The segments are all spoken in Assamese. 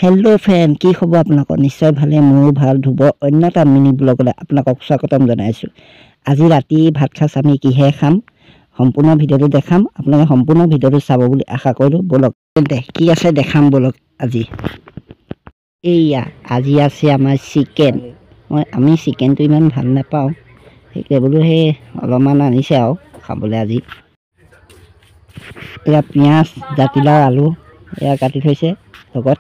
हेलो फ्रेंड की खबर आपनक निश्चय भाले मोर ভাল धुब अन्य এটা मिनी ब्लगले आपनक स्वागतम जनाइछु। আজি राति भात खास आमी किहे खाम সম্পূৰ্ণ ভিডিওটো দেখাম আপোনালোকে সম্পূৰ্ণ ভিডিওটো চাব বুলি আশা কৰিলো। বলক কি আছে দেখাম বলক। আজি এইয়া আজি আছে আমাৰ চিকেন। আমি চিকেনটো ইমান ভাল নাপাও সেইকে বলো হে অলপমান আনিছে আৰু খাবলৈ। আজি এয়া পিয়াজ জাতিলাও আলু এয়া কাটি থৈছে লগত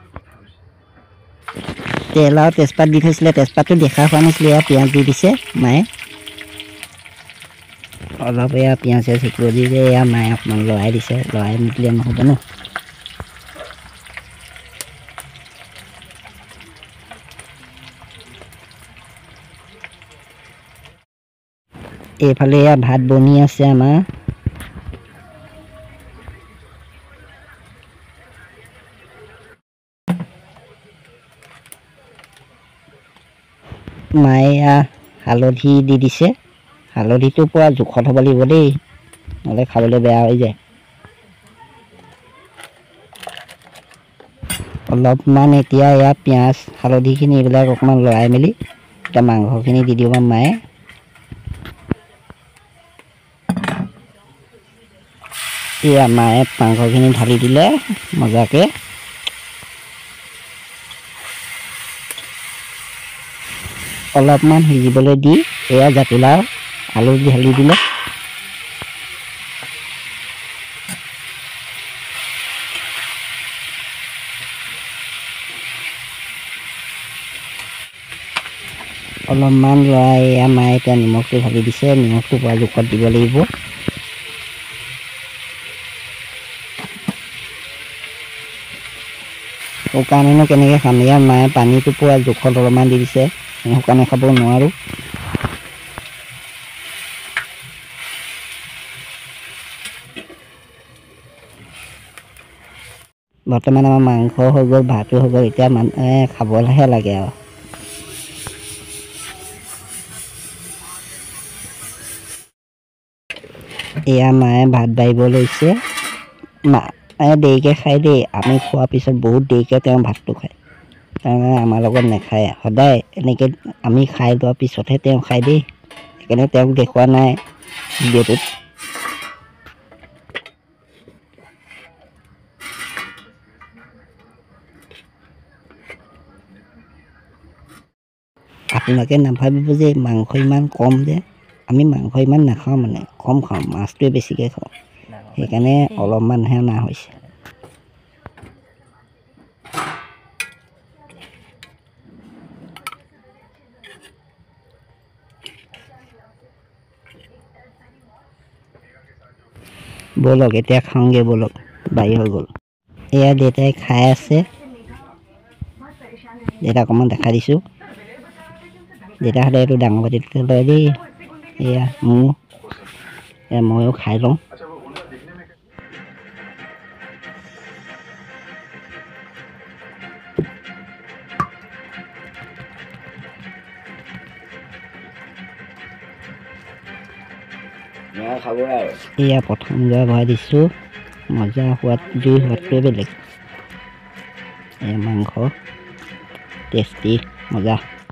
তেল আৰু তেজপাত দি থৈছিলে। তেজপাতটো দেখা হোৱা নাছিলে। এয়া পিঁয়াজ দি দিছে মায়ে অলপ। এয়া পিঁয়াজ চিকুৰি দি এয়া মায়ে অকণমান লৰাই দিছে। লৰাই নিদিলে নহ'ব ন। এইফালে এয়া ভাত বনি আছে আমাৰ। মায়ে হালধি দি দিছে। হালধিটো পুৰা জোখত হ'ব লাগিব দেই, নহ'লে খাবলৈ বেয়া হৈ যায়। অলপমান এতিয়া এয়া পিঁয়াজ হালধিখিনি এইবিলাক অকণমান লৰাই মেলি এতিয়া মাংসখিনি দি দিব মায়ে। এয়া মায়ে মাংসখিনি ঢালি দিলে মজাকৈ। অলপমান সিজিবলৈ দি এয়া জাতিলাও আলু ঢালি দিলে। অলপমান লৰাই এয়া মায়ে এতিয়া নিমখটো ঢালি দিছে। নিমখটো পুৰা জোখত দিব লাগিব। শুকানেনো কেনেকৈ খাম। এয়া মায়ে পানীটো পুৰা জোখত অলপমান দি দিছে। শুকানে খাব নোৱাৰোঁ। বৰ্তমান আমাৰ মাংস হৈ গ'ল, ভাতো হৈ গ'ল। এতিয়া মানুহে খাবলৈহে লাগে আৰু। এয়া মায়ে ভাত বাঢ়িব লৈছে। মায়ে দেৰিকৈ খায় দেই। আমি খোৱাৰ পিছত বহুত দেৰিকৈ তেওঁ ভাতটো খায়। তাৰমানে আমাৰ লগত নাখায়। সদায় এনেকৈ আমি খাই লোৱাৰ পিছতহে তেওঁ খায় দেই। সেইকাৰণে তেওঁক দেখুওৱা নাই ভিডিঅ'টোত। আপোনালোকে নাভাবিব যে মাংস ইমান কম যে। আমি মাংস ইমান নাখাওঁ, মানে কম খাওঁ। মাছটোৱে বেছিকৈ খাওঁ। সেইকাৰণে অলপমানহে অনা হৈছে। বলক এতিয়া খাওঁগৈ বলক। বাৰী হৈ গ'ল। এয়া দেউতাই খাই আছে। দেউতাক অকণমান দেখাই দিছোঁ। দেউতাহঁতে এইটো ডাঙৰ বাতিটোতে লয় দেই। এয়া মোৰ এয়া ময়ো খাই লওঁ। এয়া প্ৰথম যোৱা ভৰাই দিছোঁ। মজা সোৱাদ, জুই সোৱাদটোৱে বেলেগ। এয়া মাংস টেষ্টি মজা।